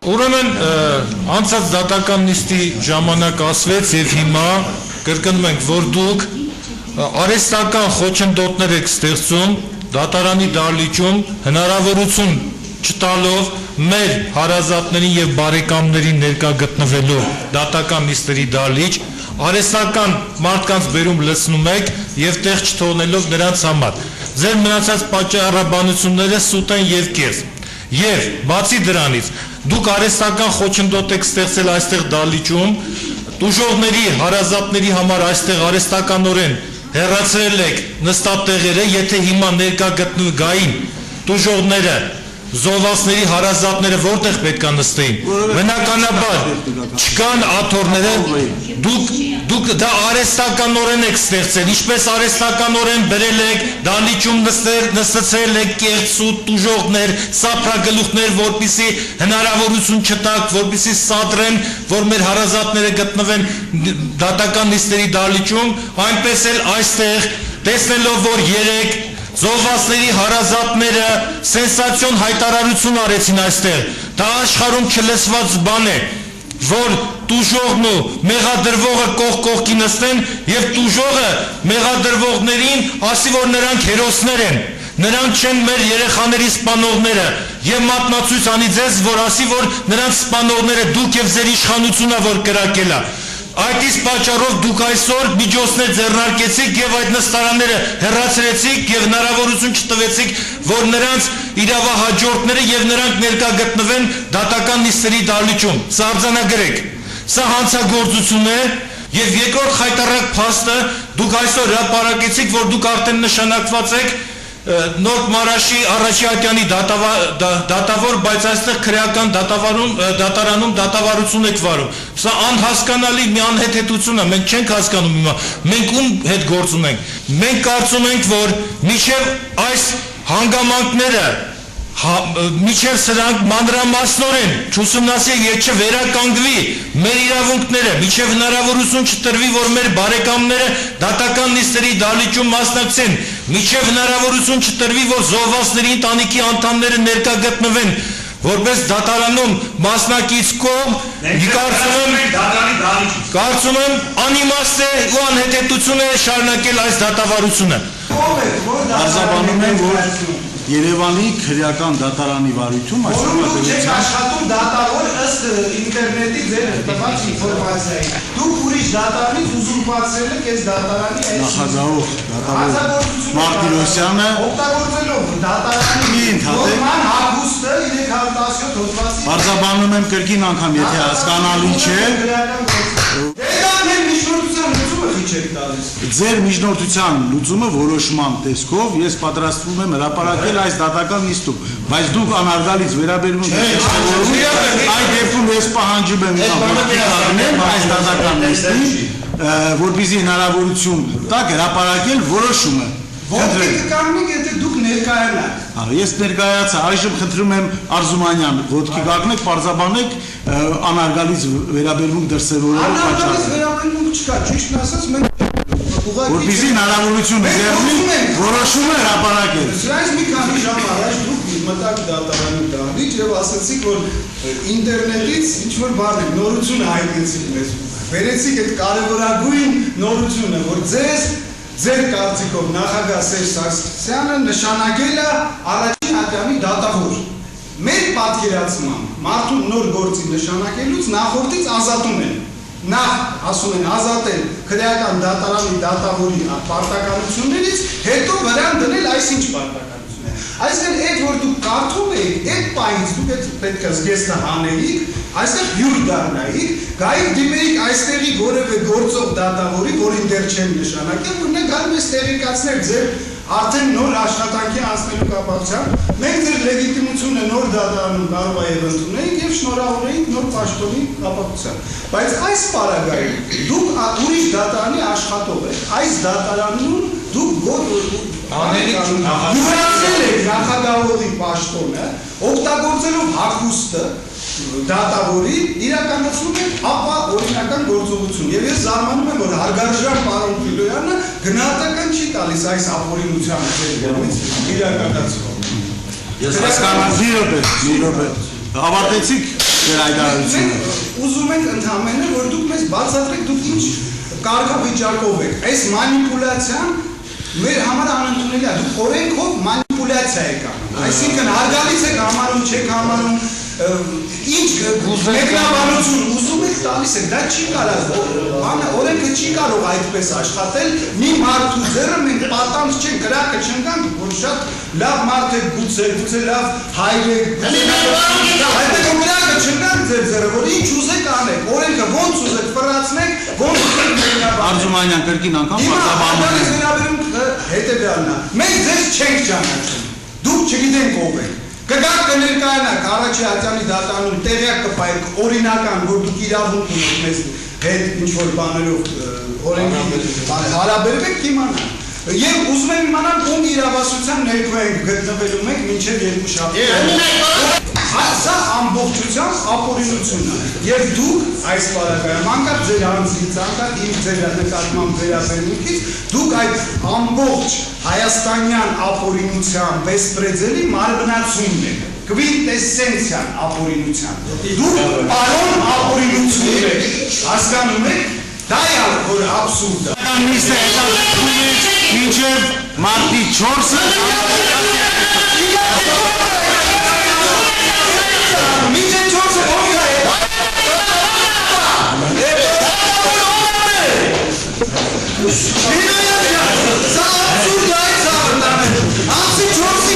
Ուրեմն անցած դատական նիստի ժամանակ ասվեց եւ հիմա կրկնում ենք, որ դուք արհեստական խոչընդոտներ եք ստեղծում դատարանի դահլիճում հնարավորություն չտալով մեր հարազատներին եւ բարեկամներին ներկա գտնվելու դատական նիստերի դահլիճ արհեստական մարդկանց բերում լցնում եք եւ տեղ չթողնելով նրանց համար ձեր մնացած պատճառաբանությունները սուտ են եւ կես եւ բացի դրանից դուք արհեստական խոչընդոտ եք ստեղծել այստեղ դահլիճում տուժողների հարազատների համար այստեղ արհեստականորեն հեռացրել եք նստատեղերը եթե հիմա ներկա գային տուժողները զոհվածների հարազատները որտեղ պետք է նստեին բնականաբար չկան աթոռները դուք դա արհեստականորեն եք ստեղծել ինչպես արհեստականորեն բերել եք դահլիճում նստեցրել եք կեղծու տուժողներ սափրագլուխներ որպեսզի հնարավորություն չտաք որպեսզի սադրեն որ մեր հարազատները գտնվեն դատական նիստերի դահլիճում այնպես էլ այստեղ տեսնելով որ երեք զոհվածների հարազատները սենսացիոն հայտարարություն արեցին այստեղ դա աշխարհում չլսված բան է որ տուժողն ու մեղադրվողը կողքի նստեն եւ տուժողը մեղադրվողներին ասի որ նրանք հերոսներ են նրանք չեն մեր երեխաների սպանողները եւ մատնացույց անի ձեզ որ ասի որ նրանց սպանողները դուք եւ ձեր իշխանությունն որ կրակել է Այդ իսկ պատճառով դուք այսօր միջոցներ ձեռնարկեցիք եւ այդ նստարանները հեռացրեցիք եւ հնարավորություն չտվեցիք, որ նրանց իրավահաջորդները եւ նրանք ներկա գտնվեն դատական նիստերի դահլիճում։ Սա արձանագրեք։ Սա հանցագործություն է եւ երկրորդ խայտարակ փաստը դուք այսօր հրապարակեցիք, որ դուք արդեն նշանակված եք Նորդ Մարաշի Առաջիատյանի դատավոր, բայց այստեղ քրեական դատարանում դատավարություն եք վարում։ Սա անհասկանալի մի անհեթեթություն է, մենք չենք հասկանում հիմա, մենք ում հետ գործ ունենք։ Մենք կարծում ենք, որ մինչև այս հանգամանքները Միջև սրանք մանրամասնորեն չուսումնասիրեք եւ չվերականգնվի մեր իրավունքները, միջև հնարավորություն չտրվի, որ մեր բարեկամները դատական նիստերի դահլիճում մասնակցեն, միջև հնարավորություն չտրվի, որ զոհվածների ընտանիքի անդամները ներկա գտնվեն, որպես դատարանում մասնակից կողմ, կարծում եմ անիմաստ է ու անհետեթություն է շարունակել այս դատավարությունը։ Արձանագրում եմ, որ Երևանի քրեական դատարանի վարույթում Որում չեք աշխատում դատավոր ըստ ինտերնետի ձեր տված ինֆորմացիայի։ Դուք ուրիշ դատարանից ուզուրպացրել եք այս դատարանի այս նախագահող դատավոր Մարտիրոսյանը օգտագործելով դատարանի նորմալ հագուստը 317 հոդվածի Արձանագրում եմ կրկին անգամ, եթե հասկանալի չէ Ձեր միջնորդության լուծումը որոշման տեսքով ես պատրաստվում եմ հրապարակել այս դատական նիստում, բայց դուք անարգալից վերաբերվում եք այդ դեպքում ես պահանջում եմ այս դատական նիստին, որպեսզի հնարավորություն տաք հրապարակել որոշումը։ Ո՞նք կկանոնիք, եթե դուք ներկայանաք։ Ես ներկայացա, այժմ խնդրում եմ Արզումանյան, ոտքի կանգնեք, պարզաբանեք անարգալից վերաբերվում դրսևորելու պատճառը։ Անարգալից վերաբերվում չկա, ճիշտն ասած մենք որպեսզի հնարավորություն ձեռնի որոշումը հրապարակել։ Սրանից մի քանի ժամ առաջ դուք մտաք դատարանի դահլիճ եւ ասացիք, որ ինտերնետից ինչ-որ բան նորություն հայտնեցիք մեզ։ Վերեցիք այդ կարևորագույն նորությունը, որ ձեր կարծիքով նախագահ Սերժ Սարգսյանը նշանակել է առաջին ատյանի դատավոր։ Մեր պատկերացմամբ մարդու նոր գործի նշանակելուց նախորդից ազատում են։ Նախ ասում են ազատել քրեական դատարանի դատավորի պարտականություններից, հետո վրան դնել այսինչ պարտականություն է։ Այսինքն այդ որ դուք կարդում եք, այդ պահից դուք պետք է զգեստը հանեիք, այստեղ հյուր դառնայիք, գայիք դիմեիք այստեղի որևէ գործող դատավորի, որին դեռ չեն նշանակել, որ նա գալու է ստեղեկացնել ձեր արդեն նոր աշխատանքի անցնելու կապակցությամբ, մենք ձեր լեգիտիմությունը նոր դատարանում կարող է ընդունենք եւ շնորհավորենք նոր պաշտոնի կապակցությամբ։ Բայց այս պարագայում դուք ուրիշ դատարանի աշխատող եք, այս դատարանում դուք յուրացրել եք նախագահողի պաշտոնը, օգտագործելով հագուստը դատավորի իրականացնում եք ապա օրինական գործողություն եւ ես զարմանում եմ որ հարգարժան պարոն Ֆիլոյանը գնահատական չի տալիս այս ապօրինությանը ձեր կողմից իրականացվող Ես հասկանում մի րոպե ավարտեցիք ձեր հայտարարությունը։ Ուզում ենք ընդհանրապես որ դուք մեզ բացատրեք դուք ինչ կարգավիճակով եք։ Այս մանիպուլյացիան մեր համար անընդունելի է։ Դուք օրենքով մանիպուլյացիա եք անում։ Այսինքն հարգալից եք համարում, չեք համարում ինչ մեկնաբանություն ուզում եք տալիս եք, դա չի կարող, օրենքը չի կարող այդպես աշխատել, մի մարդու ձեռը մենք պատանց չենք, կրակը չընկանք, որ շատ լավ մարդ եք գուցե լավ հայր եք, այդտեղ կրակը չընկանք ձեր ձեռը, որ ինչ ուզեք անեք, օրենքը ոնց ուզեք ֆռացնեք, ոնց ուզեք մեկնաբանեք։ Արզումանյան կրկին անգամ պարտավորում եք վերաբերում հետևյալն է, մենք ձեզ չենք ճանաչում, դուք չգիտենք ով եք։ Կգաք կներկայանաք առաջի ատյանի դատանում տեղյակ կպայեք օրինական, որ դուք իրավունք ունեք մեզ հետ ինչ-որ բաներով օրենքի հարաբերվեք կիմանանք։ Եվ ուզում եմ իմանալ ում իրավասության ներքո ենք գտնվելու մենք մինչև երկու շաբաթ։ Սա ամբողջությամբ ապօրինություն է։ Եվ դուք այս պարագայում անկախ ձեր անձից, անկախ իմ ձեր նկատմամբ վերաբերմունքից, դուք այդ ամբողջ հայաստանյան ապօրինության բեսպրեդելի մարմնացումն եք, կվինտեսենցիան ապօրինության։ Դուք պարոն ապօրինություն եք, հասկանում եք, դա է որ աբսուրդ է։ Նիստը հետաքրքիր մինչև մարտի 4-ը մինչև 4-ը ո՞նց է։ Սա աբսուրդ է, սա ամսի 4